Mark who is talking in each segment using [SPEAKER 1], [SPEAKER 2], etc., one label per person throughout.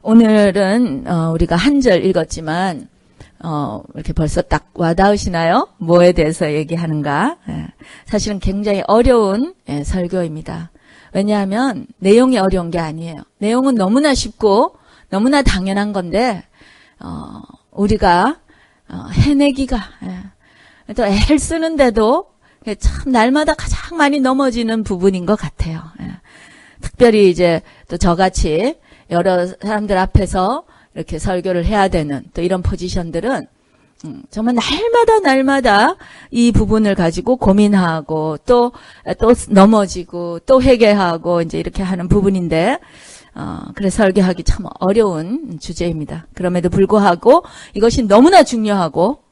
[SPEAKER 1] 오늘은 우리가 한 절 읽었지만 이렇게 벌써 딱 와닿으시나요? 뭐에 대해서 얘기하는가? 사실은 굉장히 어려운 설교입니다. 왜냐하면 내용이 어려운 게 아니에요. 내용은 너무나 쉽고 너무나 당연한 건데 우리가 해내기가 또 애를 쓰는데도 참 날마다 가장 많이 넘어지는 부분인 것 같아요. 특별히 이제 또 저같이 여러 사람들 앞에서 이렇게 설교를 해야 되는 또 이런 포지션들은 정말 날마다 이 부분을 가지고 고민하고 또 넘어지고 또 회개하고 이제 이렇게 하는 부분인데 그래서 설교하기 참 어려운 주제입니다. 그럼에도 불구하고 이것이 너무나 중요하고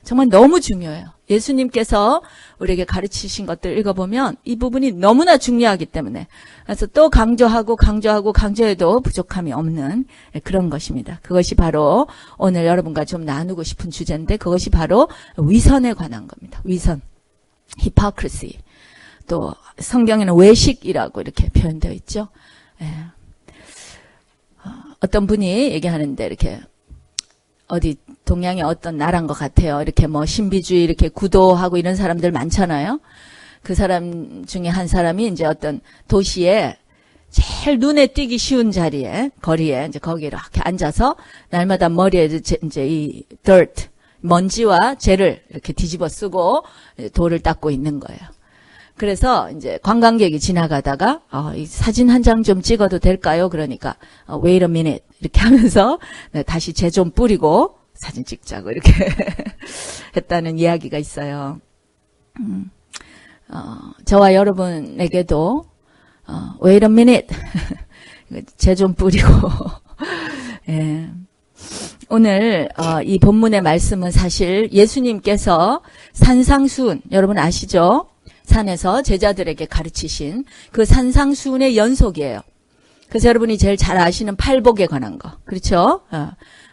[SPEAKER 1] 정말 너무 중요해요. 예수님께서 우리에게 가르치신 것들 읽어보면 이 부분이 너무나 중요하기 때문에 그래서 또 강조해도 부족함이 없는 그런 것입니다. 그것이 바로 오늘 여러분과 좀 나누고 싶은 주제인데 그것이 바로 위선에 관한 겁니다. 위선, hypocrisy. 또 성경에는 외식이라고 이렇게 표현되어 있죠. 어떤 분이 얘기하는데 이렇게 어디 동양의 어떤 나라인 것 같아요. 이렇게 뭐 신비주의 이렇게 구도하고 이런 사람들 많잖아요. 그 사람 중에 한 사람이 이제 어떤 도시에 제일 눈에 띄기 쉬운 자리에 거리에 이제 거기에 이렇게 앉아서 날마다 머리에 이제 이 dirt 먼지와 재를 이렇게 뒤집어 쓰고 돌을 닦고 있는 거예요. 그래서 이제 관광객이 지나가다가 이 사진 한 장 좀 찍어도 될까요? 그러니까 wait a minute 이렇게 하면서 다시 재 좀 뿌리고 사진 찍자고 이렇게 했다는 이야기가 있어요. 저와 여러분에게도 wait a minute 재 좀 뿌리고 예. 오늘 이 본문의 말씀은 사실 예수님께서 산상수훈 여러분 아시죠? 산에서 제자들에게 가르치신 그 산상수훈의 연속이에요. 그래서 여러분이 제일 잘 아시는 팔복에 관한 거. 그렇죠?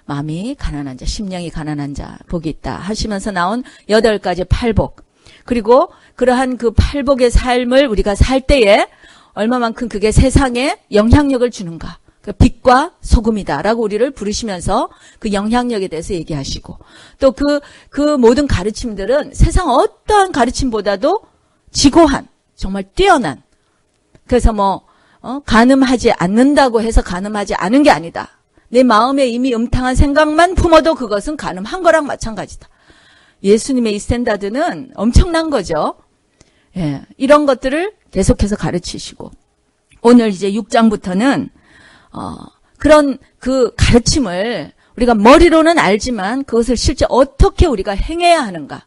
[SPEAKER 1] 마음이 가난한 자, 심령이 가난한 자, 복이 있다 하시면서 나온 8가지 팔복. 그리고 그러한 그 팔복의 삶을 우리가 살 때에 얼마만큼 그게 세상에 영향력을 주는가. 그 빛과 소금이다라고 우리를 부르시면서 그 영향력에 대해서 얘기하시고 또 그 모든 가르침들은 세상 어떠한 가르침보다도 지고한, 정말 뛰어난. 그래서 간음하지 않는다고 해서 간음하지 않은 게 아니다. 내 마음에 이미 음탕한 생각만 품어도 그것은 간음한 거랑 마찬가지다. 예수님의 이 스탠다드는 엄청난 거죠. 예, 이런 것들을 계속해서 가르치시고 오늘 이제 6장부터는 그런 그 가르침을 우리가 머리로는 알지만 그것을 실제 어떻게 우리가 행해야 하는가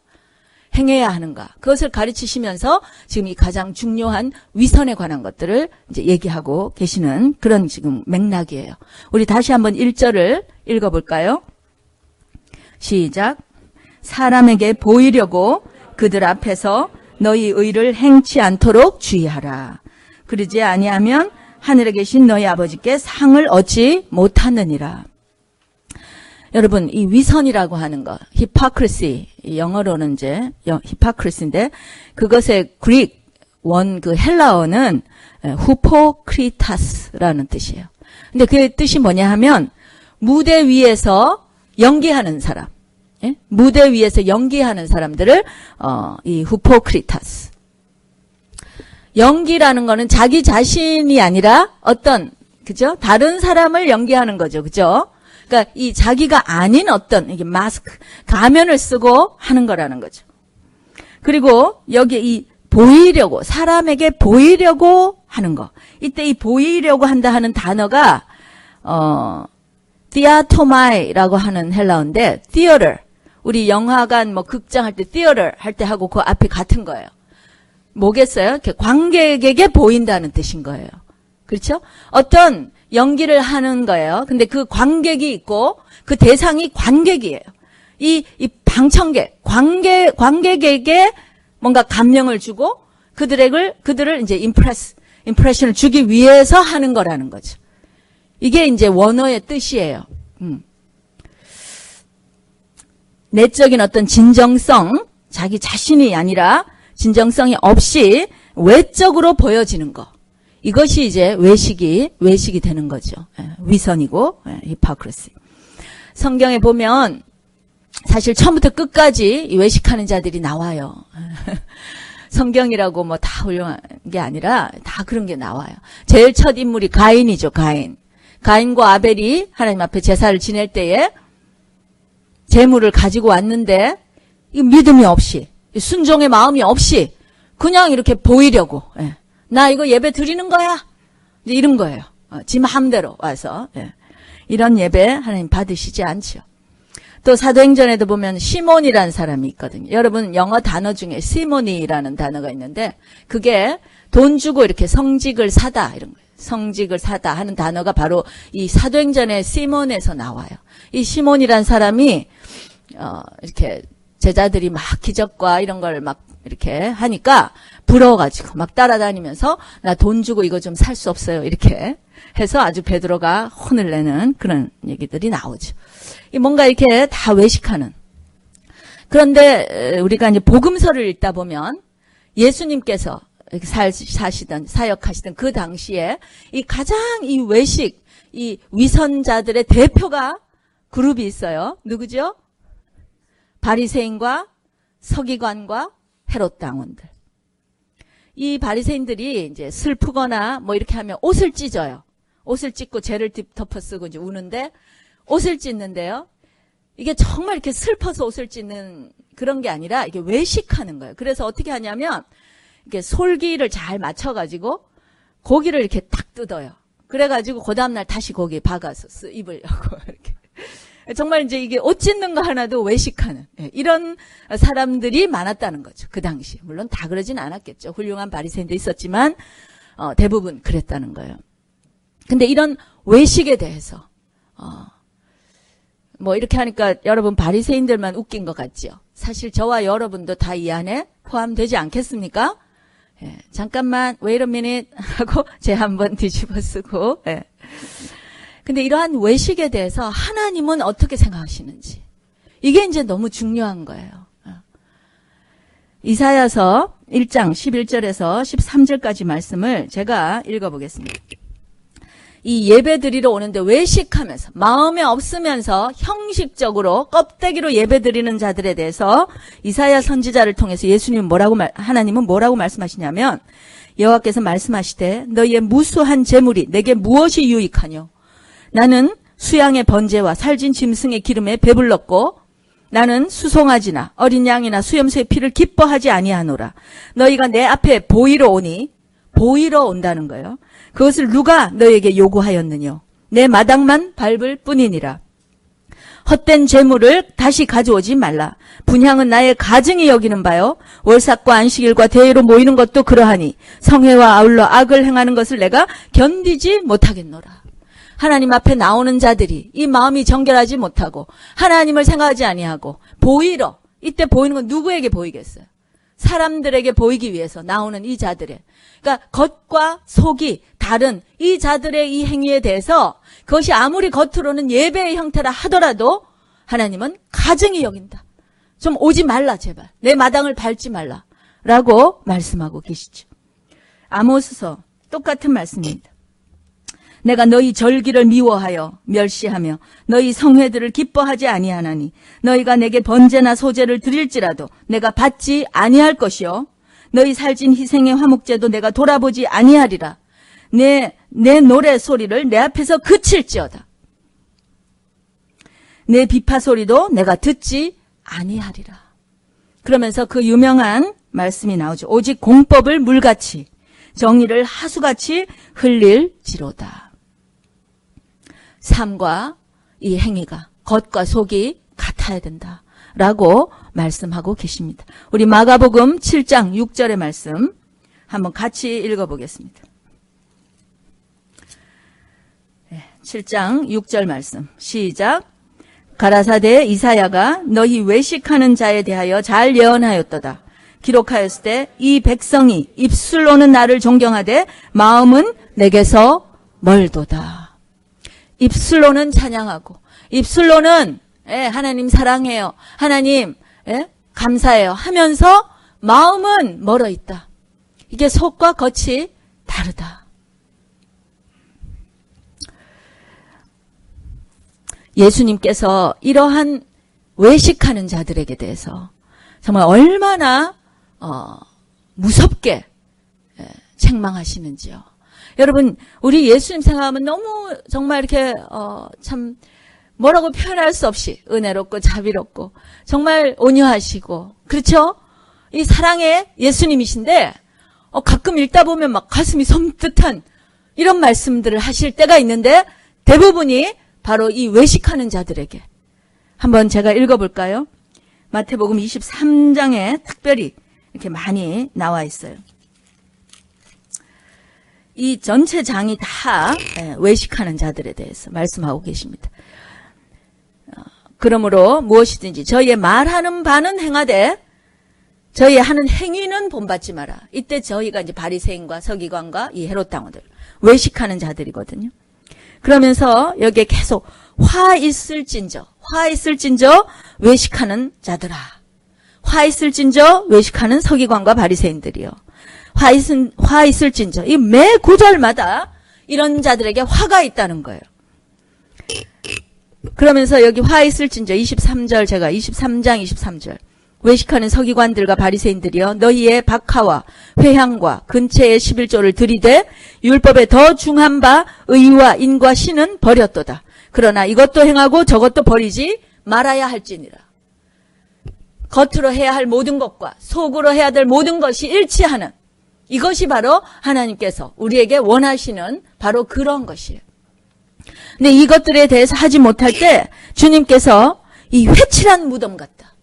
[SPEAKER 1] 그것을 가르치시면서 지금 이 가장 중요한 위선에 관한 것들을 이제 얘기하고 계시는 그런 지금 맥락이에요. 우리 다시 한번 1절을 읽어볼까요? 시작. 사람에게 보이려고 그들 앞에서 너희 의를 행치 않도록 주의하라. 그러지 아니하면 하늘에 계신 너희 아버지께 상을 얻지 못하느니라. 여러분, 이 위선이라고 하는 거, hypocrisy, 영어로는 이제 hypocrisy인데 그것의 그릭 원 그 헬라어는 hupocritas라는 뜻이에요. 근데 그 뜻이 뭐냐 하면 무대 위에서 연기하는 사람, 예? 무대 위에서 연기하는 사람들을 이 hupocritas. 연기라는 거는 자기 자신이 아니라 어떤 그죠? 다른 사람을 연기하는 거죠, 그죠? 그러니까 이 자기가 아닌 어떤 이게 마스크, 가면을 쓰고 하는 거라는 거죠. 그리고 여기 이 보이려고, 사람에게 보이려고 하는 거. 이때 이 보이려고 한다 하는 단어가 디아토마이라고 하는 헬라어인데 theater. 우리 영화관 극장 할 때 theater 할 때 하고 그 앞에 같은 거예요. 뭐겠어요? 이렇게 관객에게 보인다는 뜻인 거예요. 그렇죠? 어떤 연기를 하는 거예요. 근데 그 관객이 있고 그 대상이 관객이에요. 이 방청객, 관객에게 뭔가 감명을 주고 그들을 이제 임프레션을 주기 위해서 하는 거라는 거죠. 이게 이제 원어의 뜻이에요. 내적인 어떤 진정성, 자기 자신이 아니라 진정성이 없이 외적으로 보여지는 거. 이것이 이제 외식이 되는 거죠. 위선이고, 히포크리시. 성경에 보면 사실 처음부터 끝까지 이 외식하는 자들이 나와요. 성경이라고 뭐 다 훌륭한 게 아니라 다 그런 게 나와요. 제일 첫 인물이 가인이죠, 가인. 가인과 아벨이 하나님 앞에 제사를 지낼 때에 제물을 가지고 왔는데 이 믿음이 없이, 순종의 마음이 없이 그냥 이렇게 보이려고, 나 이거 예배 드리는 거야. 이제 이런 거예요. 지 마음대로 와서. 이런 예배 하나님 받으시지 않죠. 또 사도행전에도 보면 시몬이라는 사람이 있거든요. 여러분 영어 단어 중에 시몬이라는 단어가 있는데 그게 돈 주고 이렇게 성직을 사다 이런 거예요. 성직을 사다 하는 단어가 바로 이 사도행전의 시몬에서 나와요. 이 시몬이라는 사람이 이렇게 제자들이 막 기적과 이런 걸 막 이렇게 하니까 부러워가지고 막 따라다니면서 나 돈 주고 이거 좀 살 수 없어요. 이렇게 해서 아주 베드로가 혼을 내는 그런 얘기들이 나오죠. 뭔가 이렇게 다 외식하는. 그런데 우리가 이제 복음서를 읽다 보면 예수님께서 사시던 사역하시던 그 당시에 이 가장 이 외식, 이 위선자들의 대표가 그룹이 있어요. 누구죠? 바리새인과 서기관과 헤롯 당원들. 이 바리새인들이 이제 슬프거나 뭐 이렇게 하면 옷을 찢어요. 옷을 찢고 죄를 덮어쓰고 이제 우는데 옷을 찢는데요. 이게 정말 이렇게 슬퍼서 옷을 찢는 그런 게 아니라 이게 외식하는 거예요. 그래서 어떻게 하냐면 이렇게 솔기를 잘 맞춰가지고 고기를 이렇게 탁 뜯어요. 그래가지고 그 다음날 다시 거기에 박아서 입으려고 이렇게. 정말 이제 이게 옷 찢는 거 하나도 외식하는 이런 사람들이 많았다는 거죠. 그 당시. 물론 다 그러진 않았겠죠. 훌륭한 바리새인도 있었지만 대부분 그랬다는 거예요. 근데 이런 외식에 대해서 뭐 이렇게 하니까 여러분 바리새인들만 웃긴 것 같죠. 사실 저와 여러분도 다 이 안에 포함되지 않겠습니까? 잠깐만 wait a minute 하고 제 한번 뒤집어 쓰고. 근데 이러한 외식에 대해서 하나님은 어떻게 생각하시는지 이게 이제 너무 중요한 거예요. 이사야서 1장 11절에서 13절까지 말씀을 제가 읽어보겠습니다. 이 예배 드리러 오는데 외식하면서 마음에 없으면서 형식적으로 껍데기로 예배 드리는 자들에 대해서 이사야 선지자를 통해서 하나님은 뭐라고 말씀하시냐면 여호와께서 말씀하시되 너희의 무수한 재물이 내게 무엇이 유익하뇨? 나는 수양의 번제와 살진 짐승의 기름에 배불렀고 나는 수송아지나 어린 양이나 수염소의 피를 기뻐하지 아니하노라. 너희가 내 앞에 보이러 오니 보이러 온다는 거예요. 그것을 누가 너에게 요구하였느뇨? 내 마당만 밟을 뿐이니라. 헛된 재물을 다시 가져오지 말라. 분향은 나의 가증이 여기는 바요. 월삭과 안식일과 대회로 모이는 것도 그러하니 성회와 아울러 악을 행하는 것을 내가 견디지 못하겠노라. 하나님 앞에 나오는 자들이 이 마음이 정결하지 못하고 하나님을 생각하지 아니하고 보이러, 이때 보이는 건 누구에게 보이겠어요? 사람들에게 보이기 위해서 나오는 이 자들의, 그러니까 겉과 속이 다른 이 자들의 이 행위에 대해서 그것이 아무리 겉으로는 예배의 형태라 하더라도 하나님은 가증히 여긴다. 좀 오지 말라 제발. 내 마당을 밟지 말라. 라고 말씀하고 계시죠. 아모스서 똑같은 말씀입니다. 내가 너희 절기를 미워하여 멸시하며 너희 성회들을 기뻐하지 아니하나니 너희가 내게 번제나 소제를 드릴지라도 내가 받지 아니할 것이요 너희 살진 희생의 화목제도 내가 돌아보지 아니하리라. 내 노래 소리를 내 앞에서 그칠지어다. 내 비파 소리도 내가 듣지 아니하리라. 그러면서 그 유명한 말씀이 나오죠. 오직 공법을 물같이 정의를 하수같이 흘릴지로다. 삶과 이 행위가 겉과 속이 같아야 된다라고 말씀하고 계십니다. 우리 마가복음 7장 6절의 말씀 한번 같이 읽어보겠습니다. 7장 6절 말씀 시작. 가라사대 이사야가 너희 외식하는 자에 대하여 잘 예언하였도다. 기록하였을 때 이 백성이 입술로는 나를 존경하되 마음은 내게서 멀도다. 입술로는 찬양하고 입술로는 하나님 사랑해요. 하나님 감사해요 하면서 마음은 멀어 있다. 이게 속과 겉이 다르다. 예수님께서 이러한 외식하는 자들에게 대해서 정말 얼마나 무섭게 책망하시는지요. 여러분, 우리 예수님 생각하면 너무 정말 이렇게 참 뭐라고 표현할 수 없이 은혜롭고 자비롭고 정말 온유하시고, 그렇죠? 이 사랑의 예수님이신데 가끔 읽다 보면 막 가슴이 섬뜩한 이런 말씀들을 하실 때가 있는데, 대부분이 바로 이 외식하는 자들에게. 한번 제가 읽어볼까요? 마태복음 23장에 특별히 이렇게 많이 나와 있어요. 이 전체 장이 다 외식하는 자들에 대해서 말씀하고 계십니다. 그러므로 무엇이든지 저희의 말하는 바는 행하되 저희 하는 행위는 본받지 마라. 이때 저희가 이제 바리새인과 서기관과 이 헤롯 당원들, 외식하는 자들이거든요. 그러면서 여기에 계속 화 있을진저 외식하는 자들아. 화 있을진저 외식하는 서기관과 바리새인들이요. 화 있을진저. 이 매 구절마다 이런 자들에게 화가 있다는 거예요. 그러면서 여기 화 있을진저 23절, 제가 23장 23절. 외식하는 서기관들과 바리새인들이여, 너희의 박하와 회향과 근체의 11조를 들이되 율법에 더 중한 바 의와 인과 신은 버렸도다. 그러나 이것도 행하고 저것도 버리지 말아야 할지니라. 겉으로 해야 할 모든 것과 속으로 해야 될 모든 것이 일치하는, 이것이 바로 하나님께서 우리에게 원하시는 바로 그런 것이에요. 근데 이것들에 대해서 하지 못할 때 주님께서 이 회칠한 무덤 같다.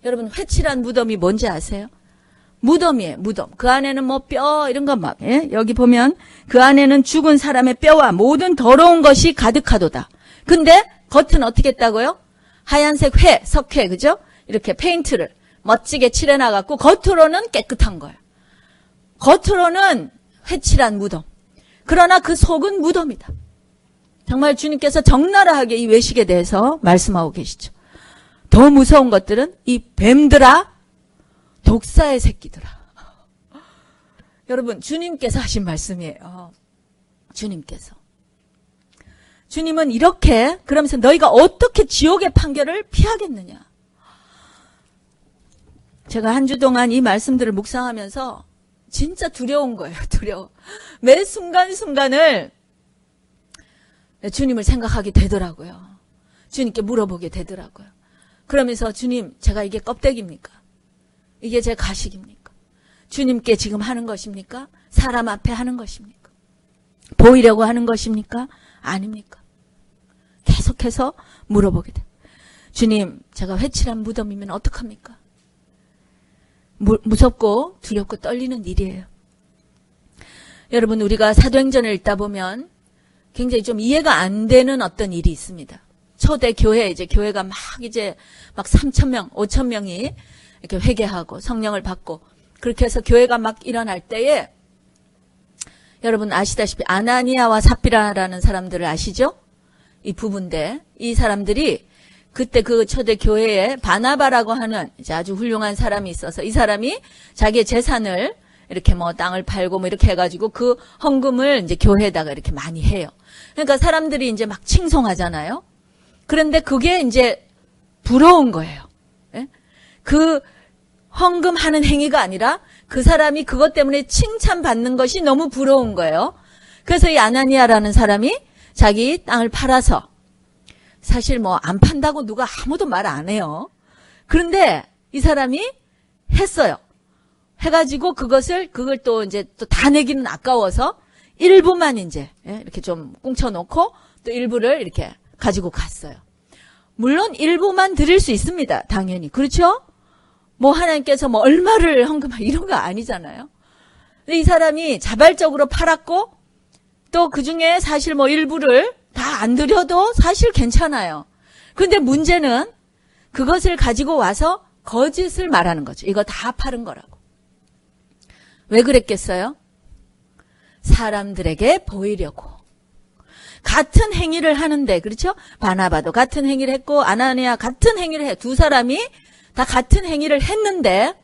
[SPEAKER 1] 여러분, 회칠한 무덤이 뭔지 아세요? 무덤이에요, 무덤. 그 안에는 뭐 뼈 이런 거 막, 여기 보면 그 안에는 죽은 사람의 뼈와 모든 더러운 것이 가득하도다. 근데 겉은 어떻게 했다고요? 하얀색 석회, 그죠? 이렇게 페인트를 멋지게 칠해놔갖고 겉으로는 깨끗한 거예요. 겉으로는 회칠한 무덤. 그러나 그 속은 무덤이다. 정말 주님께서 적나라하게 이 외식에 대해서 말씀하고 계시죠. 더 무서운 것들은 이 뱀들아, 독사의 새끼들아. 여러분, 주님께서 하신 말씀이에요. 주님은 이렇게, 그러면서 너희가 어떻게 지옥의 판결을 피하겠느냐. 제가 한 주 동안 이 말씀들을 묵상하면서 진짜 두려운 거예요. 두려워. 매 순간순간을 주님을 생각하게 되더라고요. 주님께 물어보게 되더라고요. 그러면서 주님, 제가 이게 껍데기입니까? 이게 제 가식입니까? 주님께 지금 하는 것입니까? 사람 앞에 하는 것입니까? 보이려고 하는 것입니까? 아닙니까? 계속해서 물어보게 돼. 주님, 제가 회칠한 무덤이면 어떡합니까? 무섭고 두렵고 떨리는 일이에요. 여러분, 우리가 사도행전을 읽다 보면 굉장히 좀 이해가 안 되는 어떤 일이 있습니다. 초대 교회, 이제 교회가 막 3,000명, 5,000명이 이렇게 회개하고 성령을 받고 그렇게 해서 교회가 막 일어날 때에, 여러분 아시다시피 아나니아와 삽비라라는 사람들을 아시죠? 이 부부인데, 이 사람들이 그때 그 초대 교회에 바나바라고 하는 이제 아주 훌륭한 사람이 있어서, 이 사람이 자기의 재산을 이렇게 뭐 땅을 팔고 뭐 이렇게 해가지고 그 헌금을 이제 교회에다가 이렇게 많이 해요. 그러니까 사람들이 이제 막 칭송하잖아요. 그런데 그게 이제 부러운 거예요. 예? 그 헌금하는 행위가 아니라 그 사람이 그것 때문에 칭찬받는 것이 너무 부러운 거예요. 그래서 이 아나니아라는 사람이 자기 땅을 팔아서, 사실 뭐 안 판다고 누가 아무도 말 안 해요. 그런데 이 사람이 했어요. 해가지고 그걸 또 이제 또 다 내기는 아까워서 일부만 이제 이렇게 좀 꽁쳐놓고 또 일부를 이렇게 가지고 갔어요. 물론 일부만 드릴 수 있습니다. 당연히. 그렇죠? 뭐 하나님께서 뭐 얼마를 헌금하 이런 거 아니잖아요. 근데 이 사람이 자발적으로 팔았고 또 그중에 사실 뭐 일부를 다 안 드려도 사실 괜찮아요. 근데 문제는 그것을 가지고 와서 거짓을 말하는 거죠. 이거 다 팔은 거라고. 왜 그랬겠어요? 사람들에게 보이려고. 같은 행위를 하는데, 그렇죠? 바나바도 같은 행위를 했고 아나니아 같은 행위를 해. 두 사람이 다 같은 행위를 했는데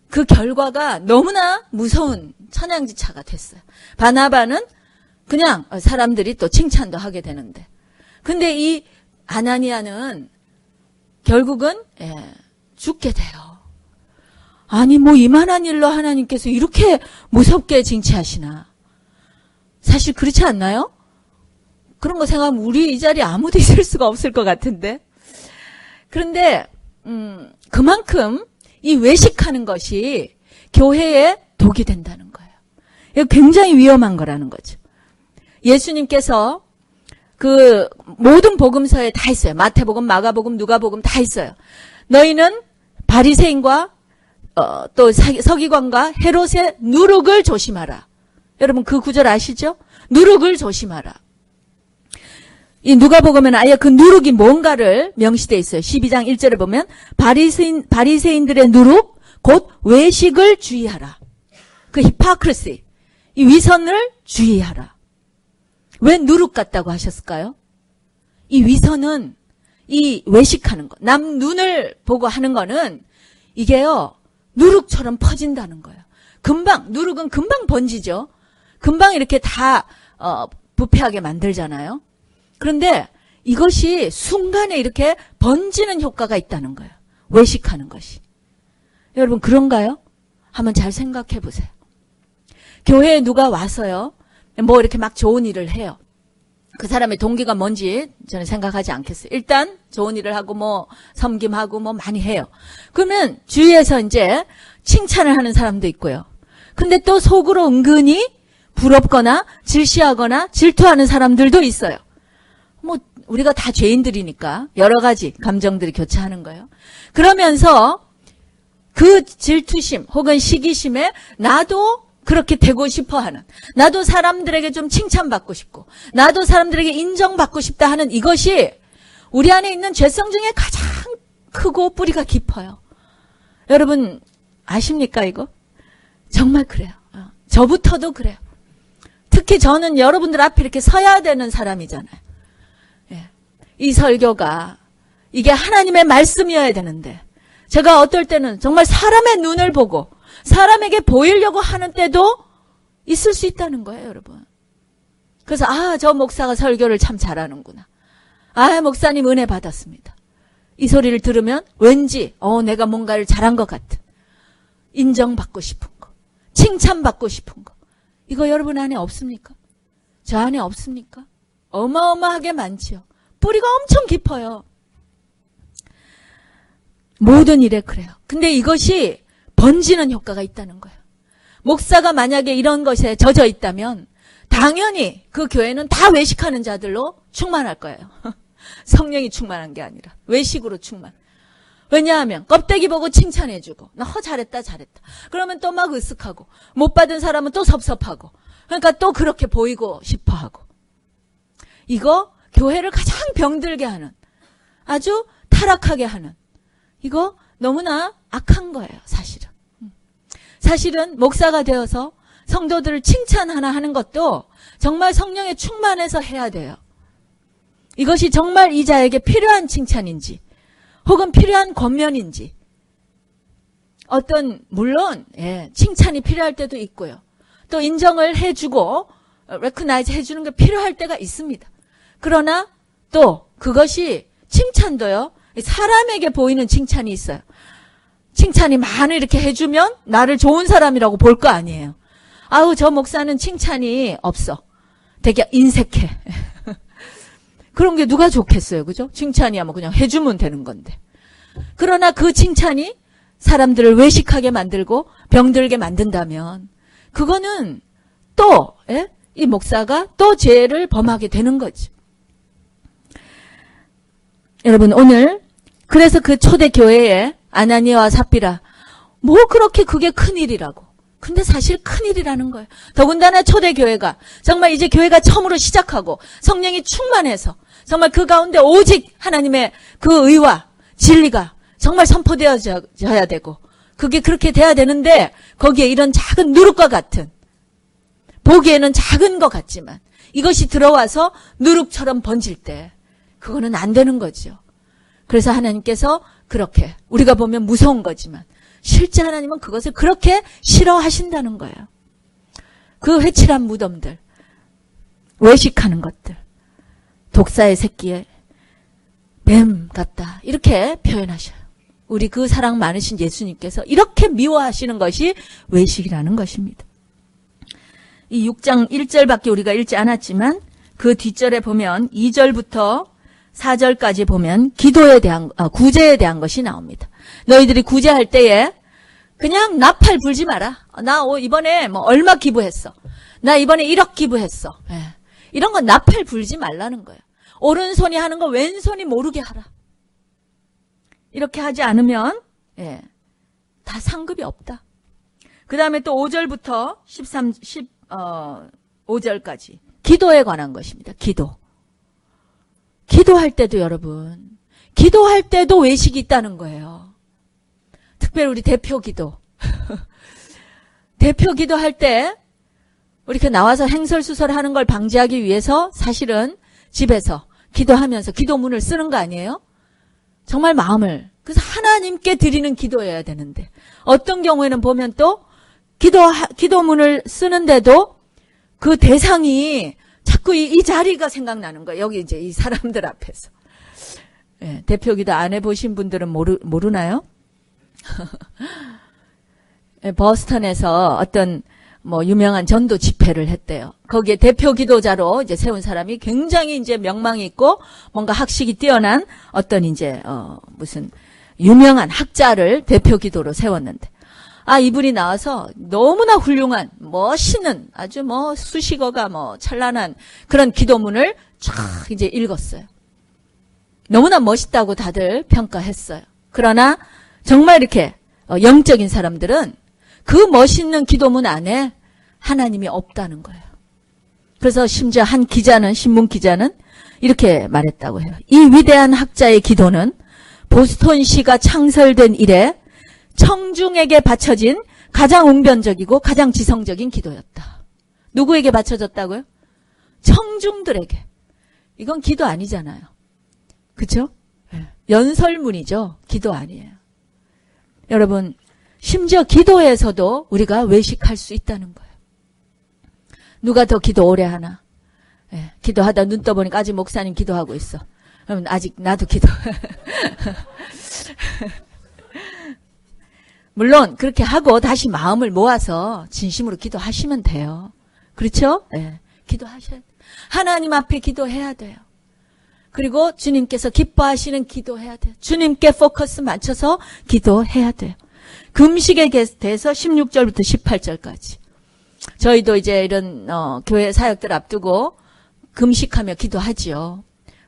[SPEAKER 1] 그 결과가 너무나 무서운 천양지차가 됐어요. 바나바는 그냥 사람들이 또 칭찬도 하게 되는데. 근데 이 아나니아는 결국은 죽게 돼요. 아니 뭐 이만한 일로 하나님께서 이렇게 무섭게 징치하시나. 사실 그렇지 않나요? 그런 거 생각하면 우리 이 자리에 아무도 있을 수가 없을 것 같은데. 그런데 그만큼 이 외식하는 것이 교회에 독이 된다는 거예요. 이거 굉장히 위험한 거라는 거죠. 예수님께서 그 모든 복음서에 다 있어요. 마태복음, 마가복음, 누가복음 다 있어요. 너희는 바리새인과 또 서기관과 헤롯의 누룩을 조심하라. 여러분 그 구절 아시죠? 누룩을 조심하라. 이 누가복음에는 아예 그 누룩이 뭔가를 명시되어 있어요. 12장 1절에 보면 바리새인들의 누룩 곧 외식을 주의하라. 그 히포크리시, 이 위선을 주의하라. 왜 누룩 같다고 하셨을까요? 이 위선은 이 외식하는 것, 남 눈을 보고 하는 거는 이게요 누룩처럼 퍼진다는 거예요. 누룩은 금방 번지죠. 금방 이렇게 다 부패하게 만들잖아요. 그런데 이것이 순간에 이렇게 번지는 효과가 있다는 거예요. 외식하는 것이. 여러분 그런가요? 한번 잘 생각해 보세요. 교회에 누가 와서요. 뭐 이렇게 막 좋은 일을 해요. 그 사람의 동기가 뭔지 저는 생각하지 않겠어요. 일단 좋은 일을 하고 뭐 섬김하고 뭐 많이 해요. 그러면 주위에서 이제 칭찬을 하는 사람도 있고요. 근데 또 속으로 은근히 부럽거나 질시하거나 질투하는 사람들도 있어요. 뭐 우리가 다 죄인들이니까 여러 가지 감정들이 교차하는 거예요. 그러면서 그 질투심 혹은 시기심에 나도 그렇게 되고 싶어 하는, 나도 사람들에게 좀 칭찬받고 싶고 나도 사람들에게 인정받고 싶다 하는 이것이 우리 안에 있는 죄성 중에 가장 크고 뿌리가 깊어요. 여러분 아십니까 이거? 정말 그래요. 저부터도 그래요. 특히 저는 여러분들 앞에 이렇게 서야 되는 사람이잖아요. 이 설교가 이게 하나님의 말씀이어야 되는데 제가 어떨 때는 정말 사람의 눈을 보고 사람에게 보이려고 하는 때도 있을 수 있다는 거예요, 여러분. 그래서 저 목사가 설교를 참 잘하는구나. 목사님 은혜 받았습니다. 이 소리를 들으면 왠지 내가 뭔가를 잘한 것 같은 인정받고 싶은 거, 칭찬받고 싶은 거. 이거 여러분 안에 없습니까? 저 안에 없습니까? 어마어마하게 많지요. 뿌리가 엄청 깊어요. 모든 일에 그래요. 근데 이것이 번지는 효과가 있다는 거예요. 목사가 만약에 이런 것에 젖어 있다면 당연히 그 교회는 다 외식하는 자들로 충만할 거예요. 성령이 충만한 게 아니라 외식으로 충만. 왜냐하면 껍데기 보고 칭찬해주고 나 잘했다 그러면 또 막 으쓱하고 못 받은 사람은 또 섭섭하고 그러니까 또 그렇게 보이고 싶어하고. 이거 교회를 가장 병들게 하는, 아주 타락하게 하는, 이거 너무나 악한 거예요, 사실은. 사실은 목사가 되어서 성도들을 칭찬하나 하는 것도 정말 성령에 충만해서 해야 돼요. 이것이 정말 이 자에게 필요한 칭찬인지 혹은 필요한 권면인지. 물론 칭찬이 필요할 때도 있고요. 또 인정을 해주고 레코나이즈 해주는 게 필요할 때가 있습니다. 그러나 또 그것이 칭찬도요. 사람에게 보이는 칭찬이 있어요. 칭찬이 많이 이렇게 해주면 나를 좋은 사람이라고 볼 거 아니에요. 저 목사는 칭찬이 없어. 되게 인색해. 그런 게 누가 좋겠어요. 그죠? 칭찬이야 뭐 그냥 해주면 되는 건데. 그러나 그 칭찬이 사람들을 외식하게 만들고 병들게 만든다면 그거는 또 이 목사가 또 죄를 범하게 되는 거죠. 여러분 오늘 그래서 그 초대 교회에 아나니아와 삽비라 뭐 그렇게 그게 큰일이라고. 근데 사실 큰일이라는 거예요. 더군다나 초대 교회가 정말 이제 교회가 처음으로 시작하고 성령이 충만해서 정말 그 가운데 오직 하나님의 그 의와 진리가 정말 선포되어져야 되고 그게 그렇게 돼야 되는데 거기에 이런 작은 누룩과 같은, 보기에는 작은 것 같지만 이것이 들어와서 누룩처럼 번질 때 그거는 안 되는 거죠. 그래서 하나님께서 그렇게 우리가 보면 무서운 거지만 실제 하나님은 그것을 그렇게 싫어하신다는 거예요. 그 회칠한 무덤들, 외식하는 것들, 독사의 새끼에 뱀 같다 이렇게 표현하셔요. 우리 그 사랑 많으신 예수님께서 이렇게 미워하시는 것이 외식이라는 것입니다. 이 6장 1절밖에 우리가 읽지 않았지만 그 뒷절에 보면 2절부터 4절까지 보면 기도에 대한 구제에 대한 것이 나옵니다. 너희들이 구제할 때에 그냥 나팔 불지 마라. 나 이번에 뭐 얼마 기부했어. 나 이번에 1억 기부했어. 예. 이런 건 나팔 불지 말라는 거예요. 오른손이 하는 거 왼손이 모르게 하라. 이렇게 하지 않으면 다 상급이 없다. 그 다음에 또 5절부터 15절까지 기도에 관한 것입니다. 기도할 때도 여러분, 기도할 때도 외식이 있다는 거예요. 특별히 우리 대표 기도. 대표 기도할 때 이렇게 나와서 행설수설 하는 걸 방지하기 위해서 사실은 집에서 기도하면서 기도문을 쓰는 거 아니에요? 정말 마음을. 그래서 하나님께 드리는 기도여야 되는데 어떤 경우에는 보면 또 기도문을 쓰는데도 그 대상이 자꾸 이 자리가 생각나는 거예요. 여기 이제 이 사람들 앞에서. 예, 대표 기도 안 해보신 분들은 모르나요? 버스턴에서 어떤 유명한 전도 집회를 했대요. 거기에 대표 기도자로 이제 세운 사람이 굉장히 이제 명망이 있고 뭔가 학식이 뛰어난 어떤 이제 무슨 유명한 학자를 대표 기도로 세웠는데 이분이 나와서 너무나 훌륭한 멋있는 아주 수식어가 찬란한 그런 기도문을 쫙 이제 읽었어요. 너무나 멋있다고 다들 평가했어요. 그러나 정말 이렇게 영적인 사람들은 그 멋있는 기도문 안에 하나님이 없다는 거예요. 그래서 심지어 한 기자는, 신문 기자는 이렇게 말했다고 해요. 이 위대한 학자의 기도는 보스턴시가 창설된 이래 청중에게 바쳐진 가장 웅변적이고 가장 지성적인 기도였다. 누구에게 바쳐졌다고요? 청중들에게. 이건 기도 아니잖아요. 그렇죠? 연설문이죠. 기도 아니에요. 여러분, 심지어 기도에서도 우리가 외식할 수 있다는 거예요. 누가 더 기도 오래 하나? 기도하다 눈 떠보니까 아직 목사님 기도하고 있어. 그러면 아직 나도 기도. 물론 그렇게 하고 다시 마음을 모아서 진심으로 기도하시면 돼요. 그렇죠? 기도하셔야 돼요. 하나님 앞에 기도해야 돼요. 그리고 주님께서 기뻐하시는 기도해야 돼요. 주님께 포커스 맞춰서 기도해야 돼요. 금식에 대해서 16절부터 18절까지. 저희도 이제 이런 교회 사역들 앞두고 금식하며 기도하지요.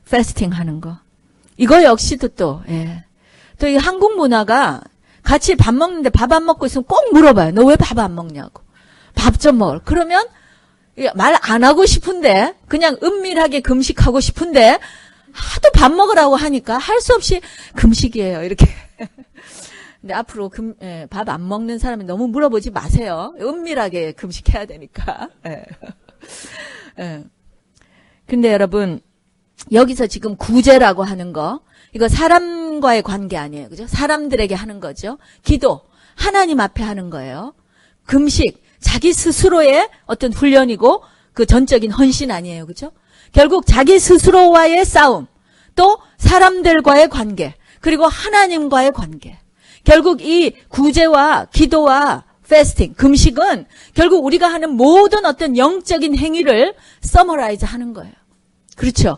[SPEAKER 1] 패스팅 하는 거. 이거 역시도 또 이 한국 문화가 같이 밥 먹는데 밥 안 먹고 있으면 꼭 물어봐요. 너 왜 밥 안 먹냐고. 밥 좀 먹을. 그러면 말 안 하고 싶은데 그냥 은밀하게 금식하고 싶은데 하도 밥 먹으라고 하니까 할 수 없이 금식이에요. 이렇게. 근데 앞으로 밥 안 먹는 사람이 너무 물어보지 마세요. 은밀하게 금식해야 되니까. 근데 여러분, 여기서 지금 구제라고 하는 거, 이거 사람과의 관계 아니에요. 그죠? 사람들에게 하는 거죠. 기도, 하나님 앞에 하는 거예요. 금식, 자기 스스로의 어떤 훈련이고 그 전적인 헌신 아니에요. 그죠? 결국 자기 스스로와의 싸움, 또 사람들과의 관계, 그리고 하나님과의 관계. 결국 이 구제와 기도와 패스팅, 금식은 결국 우리가 하는 모든 어떤 영적인 행위를 서머라이즈 하는 거예요. 그렇죠?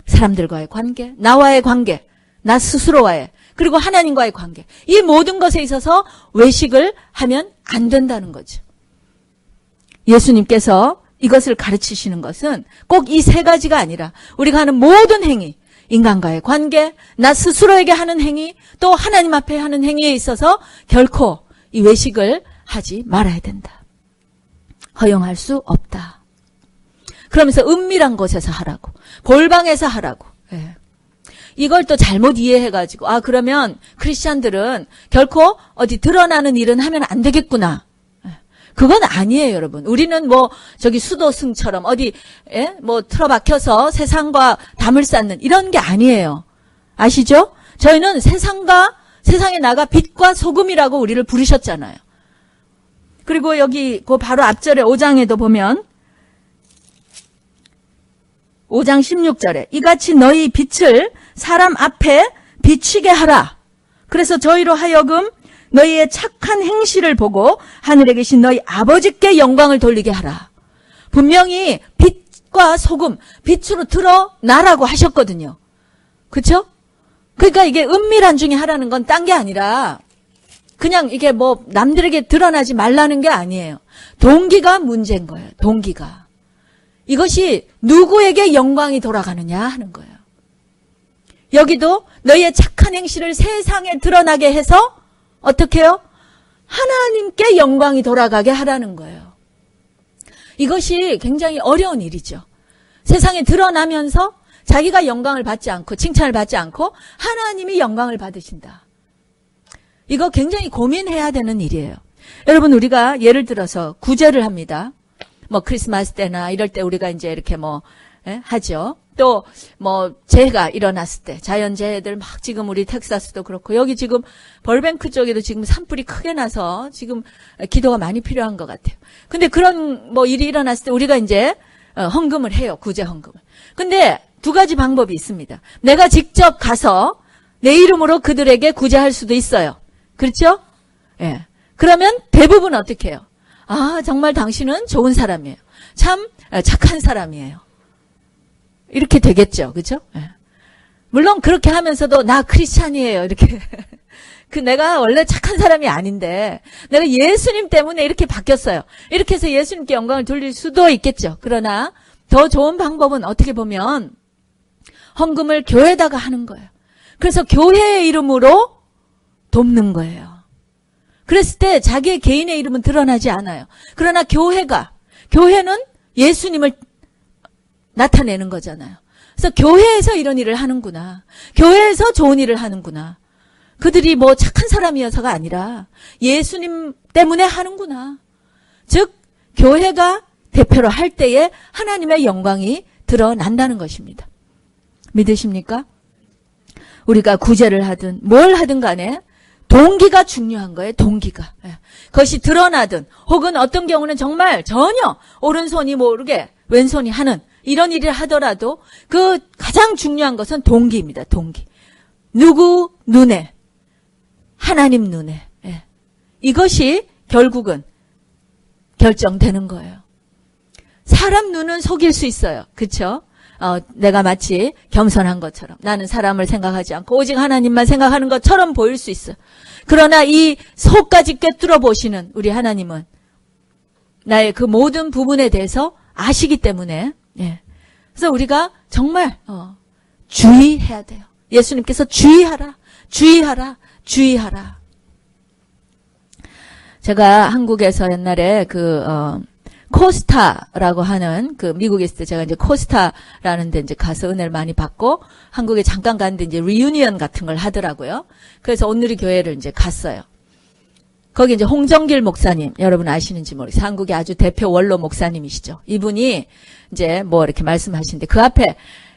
[SPEAKER 1] 사람들과의 관계, 나와의 관계, 나 스스로와의, 그리고 하나님과의 관계. 이 모든 것에 있어서 외식을 하면 안 된다는 거죠. 예수님께서 이것을 가르치시는 것은 꼭 이 세 가지가 아니라 우리가 하는 모든 행위, 인간과의 관계, 나 스스로에게 하는 행위, 또 하나님 앞에 하는 행위에 있어서 결코 이 외식을 하지 말아야 된다. 허용할 수 없다. 그러면서 은밀한 곳에서 하라고, 골방에서 하라고. 이걸 또 잘못 이해해가지고 그러면 크리스찬들은 결코 어디 드러나는 일은 하면 안 되겠구나. 그건 아니에요, 여러분. 우리는 저기 수도승처럼 어디 틀어박혀서 세상과 담을 쌓는 이런 게 아니에요. 아시죠? 저희는 세상에 나가 빛과 소금이라고 우리를 부르셨잖아요. 그리고 여기 그 바로 앞절에 5장에도 보면 5장 16절에 이같이 너희 빛을 사람 앞에 비치게 하라. 그래서 저희로 하여금 너희의 착한 행실을 보고 하늘에 계신 너희 아버지께 영광을 돌리게 하라. 분명히 빛과 소금, 빛으로 드러나라고 하셨거든요. 그렇죠? 그러니까 이게 은밀한 중에 하라는 건 딴 게 아니라 그냥 이게 뭐 남들에게 드러나지 말라는 게 아니에요. 동기가 문제인 거예요. 동기가. 이것이 누구에게 영광이 돌아가느냐 하는 거예요. 여기도 너희의 착한 행실을 세상에 드러나게 해서 어떻게 해요? 하나님께 영광이 돌아가게 하라는 거예요. 이것이 굉장히 어려운 일이죠. 세상에 드러나면서 자기가 영광을 받지 않고 칭찬을 받지 않고 하나님이 영광을 받으신다. 이거 굉장히 고민해야 되는 일이에요. 여러분, 우리가 예를 들어서 구제를 합니다. 뭐 크리스마스 때나 이럴 때 우리가 이제 이렇게 하죠. 또 뭐 재해가 일어났을 때 자연재해들 막 지금 우리 텍사스도 그렇고 여기 지금 벌뱅크 쪽에도 지금 산불이 크게 나서 지금 기도가 많이 필요한 것 같아요. 근데 그런 뭐 일이 일어났을 때 우리가 이제 헌금을 해요. 구제 헌금을. 근데 두 가지 방법이 있습니다. 내가 직접 가서 내 이름으로 그들에게 구제할 수도 있어요. 그렇죠? 예. 그러면 대부분 어떻게 해요? 아, 정말 당신은 좋은 사람이에요. 참 착한 사람이에요. 이렇게 되겠죠. 그죠? 예. 물론 그렇게 하면서도 나 크리스찬이에요. 이렇게. 내가 원래 착한 사람이 아닌데 내가 예수님 때문에 이렇게 바뀌었어요. 이렇게 해서 예수님께 영광을 돌릴 수도 있겠죠. 그러나 더 좋은 방법은 어떻게 보면 헌금을 교회에다가 하는 거예요. 그래서 교회의 이름으로 돕는 거예요. 그랬을 때 자기의 개인의 이름은 드러나지 않아요. 그러나 교회는 예수님을 나타내는 거잖아요. 그래서 교회에서 이런 일을 하는구나. 교회에서 좋은 일을 하는구나. 그들이 뭐 착한 사람이어서가 아니라 예수님 때문에 하는구나. 즉 교회가 대표로 할 때에 하나님의 영광이 드러난다는 것입니다. 믿으십니까? 우리가 구제를 하든 뭘 하든 간에 동기가 중요한 거예요. 동기가. 그것이 드러나든 혹은 어떤 경우는 정말 전혀 오른손이 모르게 왼손이 하는 이런 일을 하더라도 그 가장 중요한 것은 동기입니다. 동기. 누구 눈에? 하나님 눈에. 이것이 결국은 결정되는 거예요. 사람 눈은 속일 수 있어요. 그렇죠? 내가 마치 겸손한 것처럼 나는 사람을 생각하지 않고 오직 하나님만 생각하는 것처럼 보일 수 있어요. 그러나 이 속까지 꿰뚫어 보시는 우리 하나님은 나의 그 모든 부분에 대해서 아시기 때문에 그래서 우리가 정말 주의해야 돼요. 예수님께서 주의하라. 제가 한국에서 옛날에 코스타라고 하는 미국에 있을 때 제가 이제 코스타라는 데 이제 가서 은혜를 많이 받고 한국에 잠깐 갔는데 이제 리유니언 같은 걸 하더라고요. 그래서 온누리 교회를 이제 갔어요. 거기 이제 홍정길 목사님, 여러분 아시는지 모르겠어요. 한국의 아주 대표 원로 목사님이시죠. 이분이 이제 뭐 이렇게 말씀하시는데 그 앞에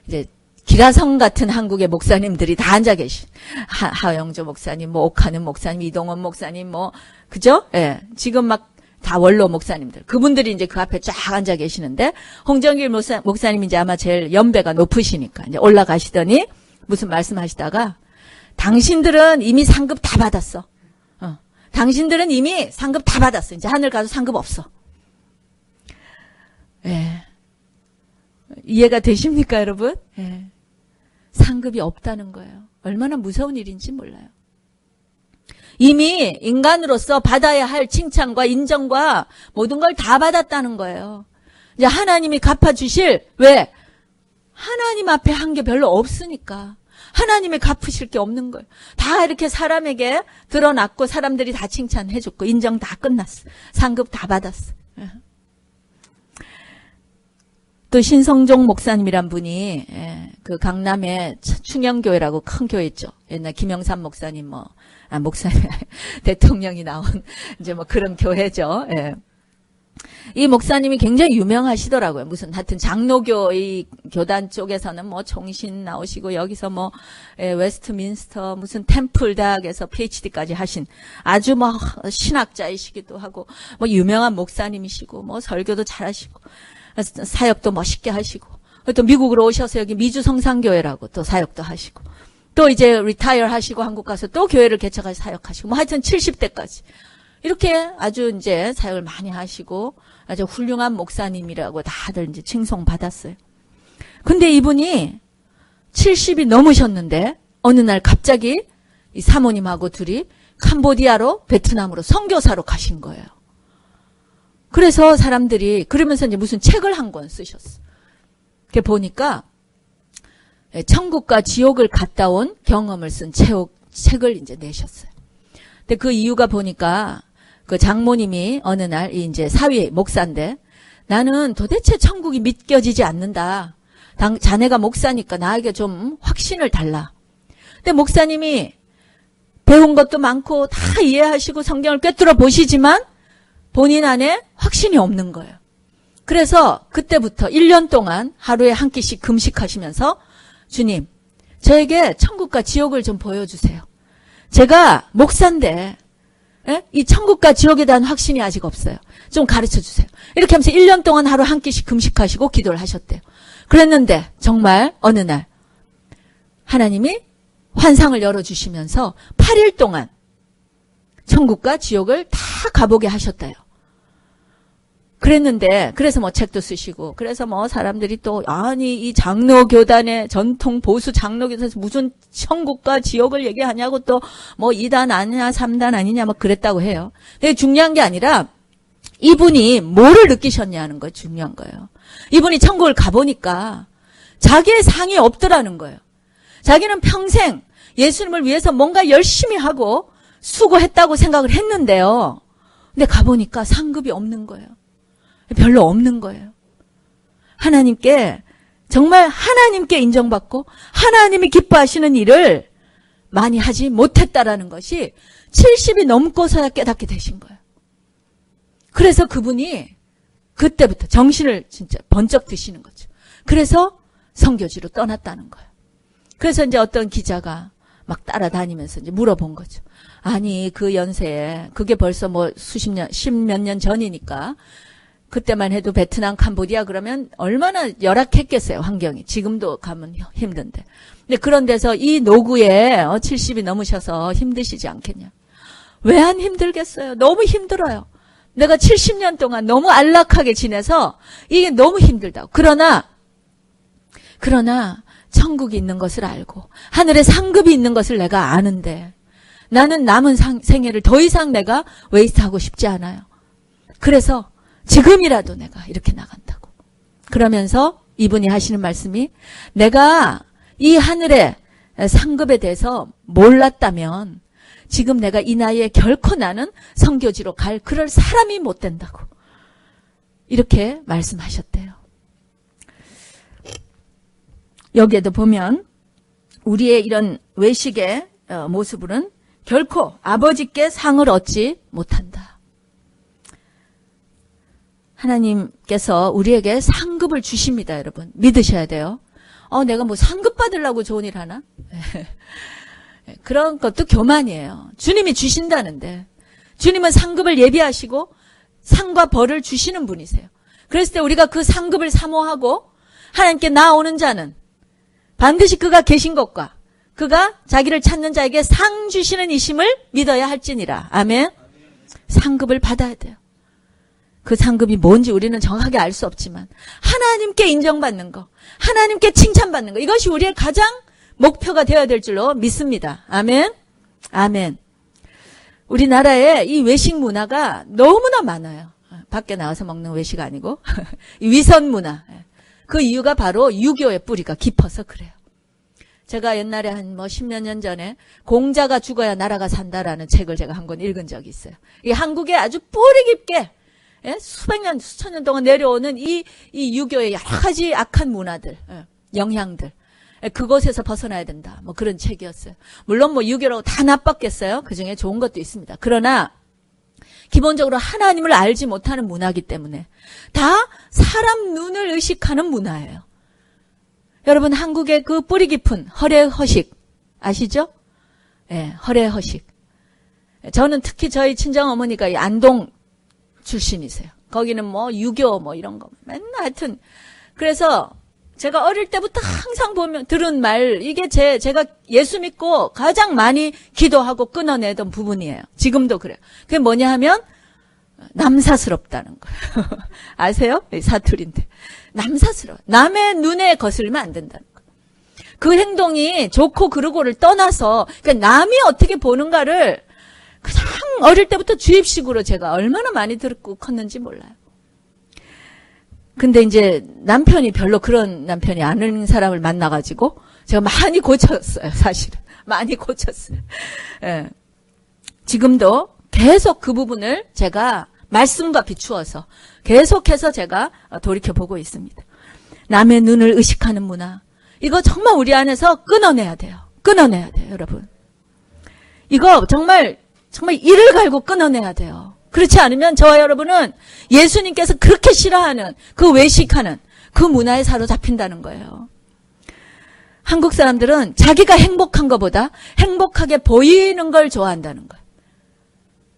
[SPEAKER 1] 이제 기라성 같은 한국의 목사님들이 다 앉아 계신 하영조 목사님, 뭐 옥하는 목사님, 이동원 목사님, 뭐 그죠? 예, 지금 막 다 원로 목사님들. 그분들이 이제 그 앞에 쫙 앉아 계시는데 홍정길 목사님이 이제 아마 제일 연배가 높으시니까 이제 올라가시더니 무슨 말씀하시다가 당신들은 이미 상급 다 받았어. 당신들은 이미 상급 다 받았어. 이제 하늘 가도 상급 없어. 예. 이해가 되십니까, 여러분? 예. 상급이 없다는 거예요. 얼마나 무서운 일인지 몰라요. 이미 인간으로서 받아야 할 칭찬과 인정과 모든 걸 다 받았다는 거예요. 이제 하나님이 갚아주실, 왜? 하나님 앞에 한 게 별로 없으니까. 하나님이 갚으실 게 없는 거예요. 다 이렇게 사람에게 드러났고 사람들이 다 칭찬해줬고 인정 다 끝났어. 상급 다 받았어. 또 신성종 목사님이란 분이 그 강남에 충영교회라고 큰 교회 있죠. 옛날 김영삼 목사님 목사님 대통령이 나온 이제 뭐 그런 교회죠. 이 목사님이 굉장히 유명하시더라고요. 무슨 하여튼 장로교 이 교단 쪽에서는 뭐 총신 나오시고 여기서 뭐 웨스트민스터 무슨 템플 대학에서 PhD까지 하신 아주 뭐 신학자이시기도 하고 뭐 유명한 목사님이시고 뭐 설교도 잘하시고 사역도 멋있게 하시고 또 미국으로 오셔서 여기 미주 성산교회라고 또 사역도 하시고, 또 이제 리타이어 하시고 한국 가서 또 교회를 개척해서 사역하시고, 뭐 하여튼 70대까지. 이렇게 아주 이제 사역을 많이 하시고, 아주 훌륭한 목사님이라고 다들 이제 칭송받았어요. 근데 이분이 70이 넘으셨는데, 어느 날 갑자기 이 사모님하고 둘이 캄보디아로, 베트남으로 선교사로 가신 거예요. 그래서 사람들이, 그러면서 이제 무슨 책을 한 권 쓰셨어. 이렇게 보니까, 천국과 지옥을 갔다 온 경험을 쓴 책을 이제 내셨어요. 근데 그 이유가 보니까, 그 장모님이 어느 날, 이제 사위 목사인데, 나는 도대체 천국이 믿겨지지 않는다. 자네가 목사니까 나에게 좀 확신을 달라. 근데 목사님이 배운 것도 많고 다 이해하시고 성경을 꿰뚫어 보시지만 본인 안에 확신이 없는 거예요. 그래서 그때부터 1년 동안 하루에 한 끼씩 금식하시면서 주님, 저에게 천국과 지옥을 좀 보여주세요. 제가 목사인데 이 천국과 지옥에 대한 확신이 아직 없어요. 좀 가르쳐주세요. 이렇게 하면서 1년 동안 하루 한 끼씩 금식하시고 기도를 하셨대요. 그랬는데 정말 어느 날 하나님이 환상을 열어주시면서 8일 동안 천국과 지옥을 다 가보게 하셨대요. 그랬는데, 그래서 뭐 책도 쓰시고, 그래서 뭐 사람들이 또, 아니, 이 장로교단의 전통 보수 장로교단에서 무슨 천국과 지옥을 얘기하냐고 또, 뭐 2단 아니냐, 3단 아니냐, 뭐 그랬다고 해요. 근데 중요한 게 아니라, 이분이 뭐를 느끼셨냐는 거예요. 중요한 거예요. 이분이 천국을 가보니까, 자기의 상이 없더라는 거예요. 자기는 평생 예수님을 위해서 뭔가 열심히 하고 수고했다고 생각을 했는데요. 근데 가보니까 상급이 없는 거예요. 별로 없는 거예요. 하나님께, 정말 하나님께 인정받고 하나님이 기뻐하시는 일을 많이 하지 못했다라는 것이 70이 넘고서야 깨닫게 되신 거예요. 그래서 그분이 그때부터 정신을 진짜 번쩍 드시는 거죠. 그래서 선교지로 떠났다는 거예요. 그래서 이제 어떤 기자가 막 따라다니면서 이제 물어본 거죠. 아니, 그 연세에, 그게 벌써 뭐 수십 년, 10몇 년 전이니까, 그때만 해도 베트남, 캄보디아 그러면 얼마나 열악했겠어요, 환경이. 지금도 가면 힘든데. 근데 그런 데서 이 노구에 70이 넘으셔서 힘드시지 않겠냐. 왜 안 힘들겠어요? 너무 힘들어요. 내가 70년 동안 너무 안락하게 지내서 이게 너무 힘들다고. 그러나 천국이 있는 것을 알고 하늘에 상급이 있는 것을 내가 아는데 나는 남은 생애를 더 이상 내가 웨이스트하고 싶지 않아요. 그래서 지금이라도 내가 이렇게 나간다고. 그러면서 이분이 하시는 말씀이 내가 이 하늘의 상급에 대해서 몰랐다면 지금 내가 이 나이에 결코 나는 선교지로 갈 그럴 사람이 못 된다고. 이렇게 말씀하셨대요. 여기에도 보면 우리의 이런 외식의 모습은 결코 아버지께 상을 얻지 못한다. 하나님께서 우리에게 상급을 주십니다, 여러분. 믿으셔야 돼요. 내가 뭐 상급 받으려고 좋은 일 하나? 그런 것도 교만이에요. 주님이 주신다는데. 주님은 상급을 예비하시고 상과 벌을 주시는 분이세요. 그랬을 때 우리가 그 상급을 사모하고 하나님께 나아오는 자는 반드시 그가 계신 것과 그가 자기를 찾는 자에게 상 주시는 이심을 믿어야 할지니라. 아멘. 상급을 받아야 돼요. 그 상급이 뭔지 우리는 정확하게 알 수 없지만 하나님께 인정받는 거, 하나님께 칭찬받는 거, 이것이 우리의 가장 목표가 되어야 될 줄로 믿습니다. 아멘. 아멘. 우리나라에 이 외식 문화가 너무나 많아요. 밖에 나와서 먹는 외식 아니고 이 위선 문화. 그 이유가 바로 유교의 뿌리가 깊어서 그래요. 제가 옛날에 한 10몇 년 전에 공자가 죽어야 나라가 산다라는 책을 제가 한 권 읽은 적이 있어요. 이 한국에 아주 뿌리 깊게 수백 년, 수천 년 동안 내려오는 이 유교의 여러 가지 악한 문화들, 영향들. 그것에서 벗어나야 된다. 뭐 그런 책이었어요. 물론 뭐 유교라고 다 나빴겠어요. 그 중에 좋은 것도 있습니다. 그러나 기본적으로 하나님을 알지 못하는 문화이기 때문에 다 사람 눈을 의식하는 문화예요. 여러분 한국의 그 뿌리 깊은 허례허식 아시죠? 예, 허례허식. 저는 특히 저희 친정어머니가 이 안동 출신이세요. 거기는 뭐 유교 뭐 이런 거 맨날 하여튼 그래서 제가 어릴 때부터 항상 들은 말, 이게 제가 예수 믿고 가장 많이 기도하고 끊어내던 부분이에요. 지금도 그래요. 그게 뭐냐 하면, 남사스럽다는 거예요. 아세요? 사투리인데. 남사스러워. 남의 눈에 거슬리면 안 된다는 거예요. 그 행동이 좋고 그르고를 떠나서, 그러니까 남이 어떻게 보는가를 그냥 어릴 때부터 주입식으로 제가 얼마나 많이 듣고 컸는지 몰라요. 근데 이제 남편이 별로 그런 남편이 아닌 사람을 만나가지고 제가 많이 고쳤어요, 사실은. 많이 고쳤어요. 예. 지금도 계속 그 부분을 제가 말씀과 비추어서 계속해서 제가 돌이켜보고 있습니다. 남의 눈을 의식하는 문화. 이거 정말 우리 안에서 끊어내야 돼요. 끊어내야 돼요, 여러분. 이거 정말 이를 갈고 끊어내야 돼요. 그렇지 않으면 저와 여러분은 예수님께서 그렇게 싫어하는 그 외식하는 그 문화에 사로잡힌다는 거예요. 한국 사람들은 자기가 행복한 것보다 행복하게 보이는 걸 좋아한다는 거예요.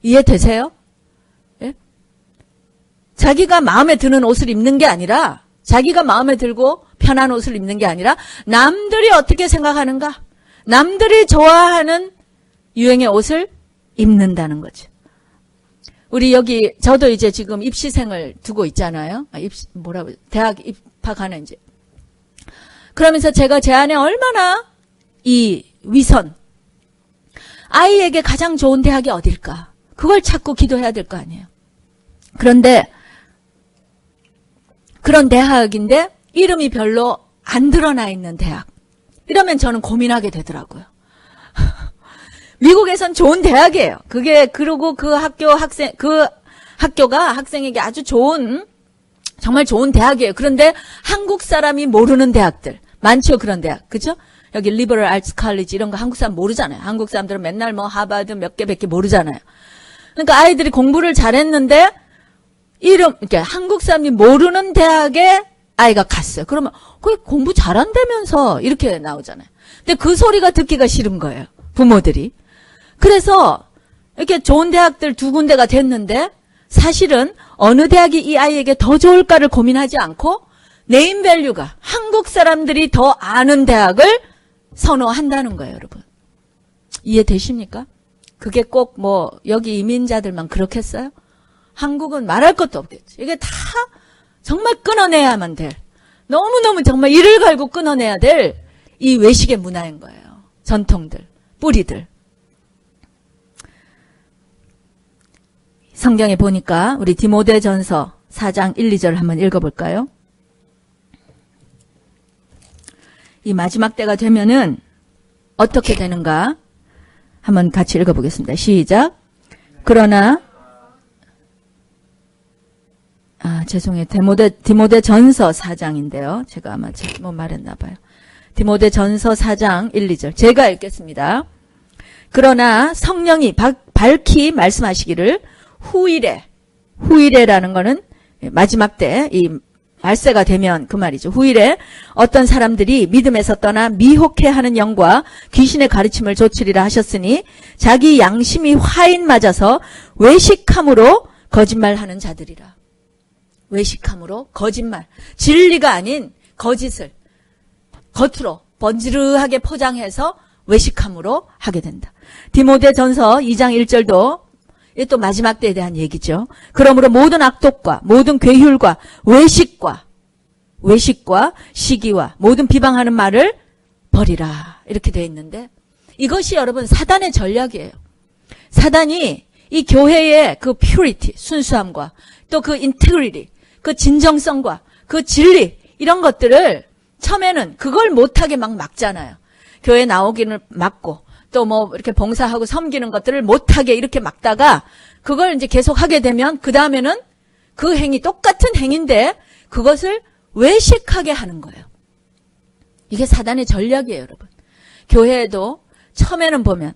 [SPEAKER 1] 이해되세요? 예? 자기가 마음에 드는 옷을 입는 게 아니라, 자기가 마음에 들고 편한 옷을 입는 게 아니라 남들이 어떻게 생각하는가, 남들이 좋아하는 유행의 옷을 입는다는 거죠. 우리 여기 저도 이제 지금 입시생을 두고 있잖아요. 대학 입학하는 이제. 그러면서 제가 제 안에 얼마나 이 위선, 아이에게 가장 좋은 대학이 어딜까? 그걸 찾고 기도해야 될 거 아니에요. 그런데 그런 대학인데 이름이 별로 안 드러나 있는 대학. 이러면 저는 고민하게 되더라고요. 미국에선 좋은 대학이에요. 그리고 그 학교가 학생에게 아주 좋은, 정말 좋은 대학이에요. 그런데 한국 사람이 모르는 대학들 많죠, 그런 대학. 그죠? 여기 리버럴 아츠 칼리지 이런 거 한국 사람 모르잖아요. 한국 사람들은 맨날 뭐 하버드 몇 개밖에 모르잖아요. 그러니까 아이들이 공부를 잘했는데 이렇게 한국 사람이 모르는 대학에 아이가 갔어요. 그러면 그게 공부 잘한다면서 이렇게 나오잖아요. 근데 그 소리가 듣기가 싫은 거예요, 부모들이. 그래서 이렇게 좋은 대학들 두 군데가 됐는데 사실은 어느 대학이 이 아이에게 더 좋을까를 고민하지 않고 네임밸류가 한국 사람들이 더 아는 대학을 선호한다는 거예요, 여러분. 이해되십니까? 그게 꼭 뭐 여기 이민자들만 그렇겠어요? 한국은 말할 것도 없겠죠. 이게 다 정말 끊어내야만 될, 너무너무 정말 이를 갈고 끊어내야 될 이 외식의 문화인 거예요. 전통들, 뿌리들. 성경에 보니까 우리 디모데전서 4장 1, 2절 한번 읽어볼까요? 이 마지막 때가 되면은 어떻게 되는가 한번 같이 읽어보겠습니다. 시작. 그러나 죄송해요. 디모데전서 4장인데요. 제가 아마 잘못 말했나 봐요. 디모데전서 4장 1, 2절 제가 읽겠습니다. 그러나 성령이 밝히 말씀하시기를 후일에라는 거는 마지막 때 이 말세가 되면 그 말이죠. 후일에 어떤 사람들이 믿음에서 떠나 미혹해하는 영과 귀신의 가르침을 조치리라 하셨으니 자기 양심이 화인 맞아서 외식함으로 거짓말하는 자들이라. 외식함으로 거짓말, 진리가 아닌 거짓을 겉으로 번지르하게 포장해서 외식함으로 하게 된다. 디모데전서 2장 1절도 이게 또 마지막 때에 대한 얘기죠. 그러므로 모든 악독과 모든 괴휼과 외식과 시기와 모든 비방하는 말을 버리라. 이렇게 되어 있는데 이것이 여러분 사단의 전략이에요. 사단이 이 교회의 그 purity, 순수함과 또 그 integrity, 그 진정성과 그 진리 이런 것들을 처음에는 그걸 못하게 막 막잖아요. 교회 나오기는 막고 또 뭐 이렇게 봉사하고 섬기는 것들을 못하게 이렇게 막다가 그걸 이제 계속 하게 되면 그 다음에는 그 행위 똑같은 행위인데 그것을 외식하게 하는 거예요. 이게 사단의 전략이에요, 여러분. 교회에도 처음에는 보면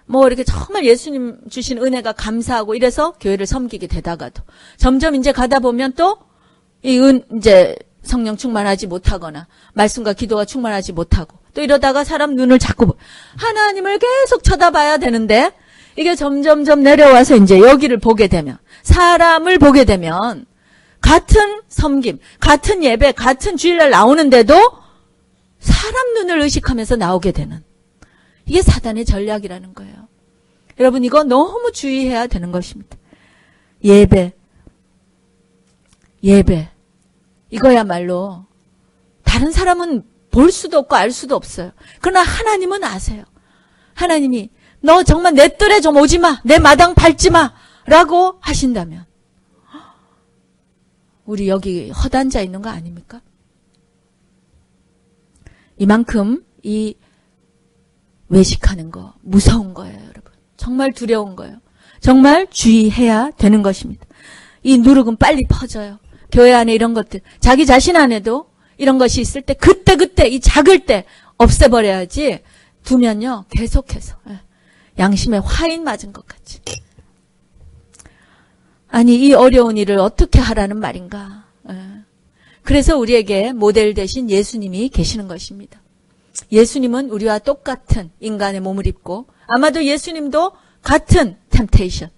[SPEAKER 1] 뭐 이렇게 정말 예수님 주신 은혜가 감사하고 이래서 교회를 섬기게 되다가도 점점 이제 가다 보면 또 이제 성령 충만하지 못하거나 말씀과 기도가 충만하지 못하고 또 이러다가 사람 눈을 자꾸 하나님을 계속 쳐다봐야 되는데 이게 점점점 내려와서 이제 여기를 보게 되면 사람을 보게 되면 같은 섬김, 같은 예배, 같은 주일날 나오는데도 사람 눈을 의식하면서 나오게 되는, 이게 사단의 전략이라는 거예요. 여러분, 이거 너무 주의해야 되는 것입니다. 예배. 이거야말로 다른 사람은 볼 수도 없고 알 수도 없어요. 그러나 하나님은 아세요. 하나님이 너 정말 내 뜰에 좀 오지 마, 내 마당 밟지 마 라고 하신다면 우리 여기 허단자 있는 거 아닙니까? 이만큼 이 외식하는 거 무서운 거예요, 여러분. 정말 두려운 거예요. 정말 주의해야 되는 것입니다. 이 누룩은 빨리 퍼져요. 교회 안에 이런 것들, 자기 자신 안에도 이런 것이 있을 때 그때 이 작을 때 없애버려야지, 두면요 계속해서 양심에 화인 맞은 것 같이. 아니, 이 어려운 일을 어떻게 하라는 말인가. 그래서 우리에게 모델 되신 예수님이 계시는 것입니다. 예수님은 우리와 똑같은 인간의 몸을 입고 아마도 예수님도 같은 템테이션,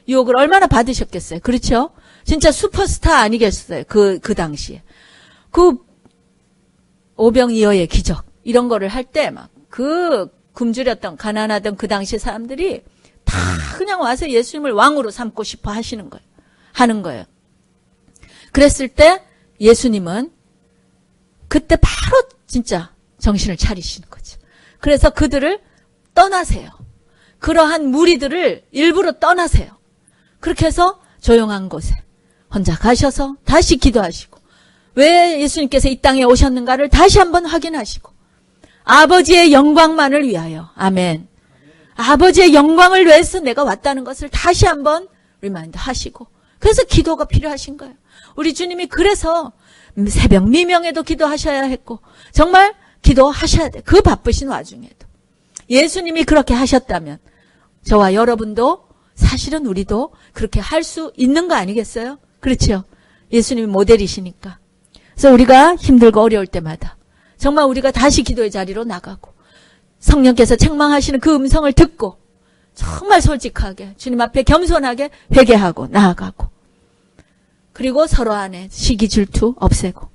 [SPEAKER 1] 유혹을 얼마나 받으셨겠어요. 그렇죠? 진짜 슈퍼스타 아니겠어요. 그 당시에. 그 오병이어의 기적 이런 거를 할 때 막 그 굶주렸던 가난하던 그 당시 사람들이 다 그냥 와서 예수님을 왕으로 삼고 싶어 하는 거예요. 그랬을 때 예수님은 그때 바로 진짜 정신을 차리시는 거죠. 그래서 그들을 떠나세요. 그러한 무리들을 일부러 떠나세요. 그렇게 해서 조용한 곳에 혼자 가셔서 다시 기도하시고, 왜 예수님께서 이 땅에 오셨는가를 다시 한번 확인하시고, 아버지의 영광만을 위하여, 아멘. 아버지의 영광을 위해서 내가 왔다는 것을 다시 한번 리마인드 하시고, 그래서 기도가 필요하신 거예요. 우리 주님이 그래서 새벽 미명에도 기도하셔야 했고, 정말 기도하셔야 돼요. 그 바쁘신 와중에도. 예수님이 그렇게 하셨다면 저와 여러분도, 사실은 우리도 그렇게 할 수 있는 거 아니겠어요? 그렇죠? 예수님이 모델이시니까. 그래서 우리가 힘들고 어려울 때마다 정말 우리가 다시 기도의 자리로 나가고, 성령께서 책망하시는 그 음성을 듣고 정말 솔직하게 주님 앞에 겸손하게 회개하고 나아가고, 그리고 서로 안에 시기 질투 없애고,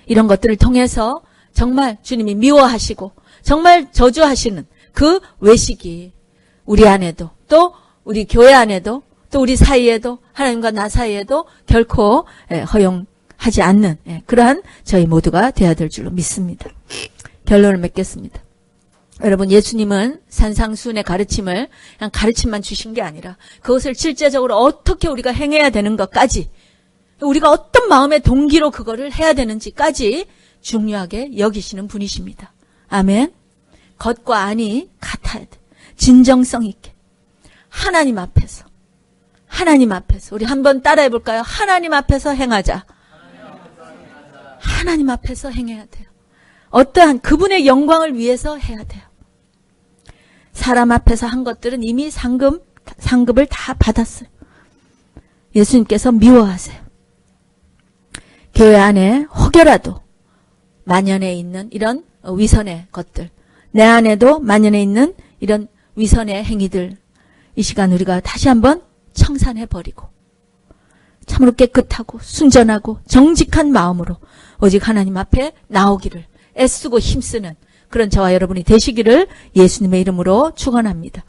[SPEAKER 1] 이런 것들을 통해서 정말 주님이 미워하시고 정말 저주하시는 그 외식이 우리 안에도, 또 우리 교회 안에도, 또 우리 사이에도, 하나님과 나 사이에도 결코 허용하지 않는 그러한 저희 모두가 되어야 될 줄로 믿습니다. 결론을 맺겠습니다. 여러분, 예수님은 산상수훈의 가르침을 그냥 가르침만 주신 게 아니라 그것을 실제적으로 어떻게 우리가 행해야 되는 것까지, 우리가 어떤 마음의 동기로 그거를 해야 되는지까지 중요하게 여기시는 분이십니다. 아멘. 겉과 안이 같아야 돼. 진정성 있게. 하나님 앞에서 우리 한번 따라해 볼까요? 하나님 앞에서 행하자. 하나님 앞에서 행해야 돼요. 어떠한 그분의 영광을 위해서 해야 돼요. 사람 앞에서 한 것들은 이미 상급을 다 받았어요. 예수님께서 미워하세요. 교회 안에 혹여라도 만연해 있는 이런 위선의 것들, 내 안에도 만연해 있는 이런 위선의 행위들, 이 시간 우리가 다시 한번 청산해버리고 참으로 깨끗하고 순전하고 정직한 마음으로 오직 하나님 앞에 나오기를 애쓰고 힘쓰는 그런 저와 여러분이 되시기를 예수님의 이름으로 축원합니다.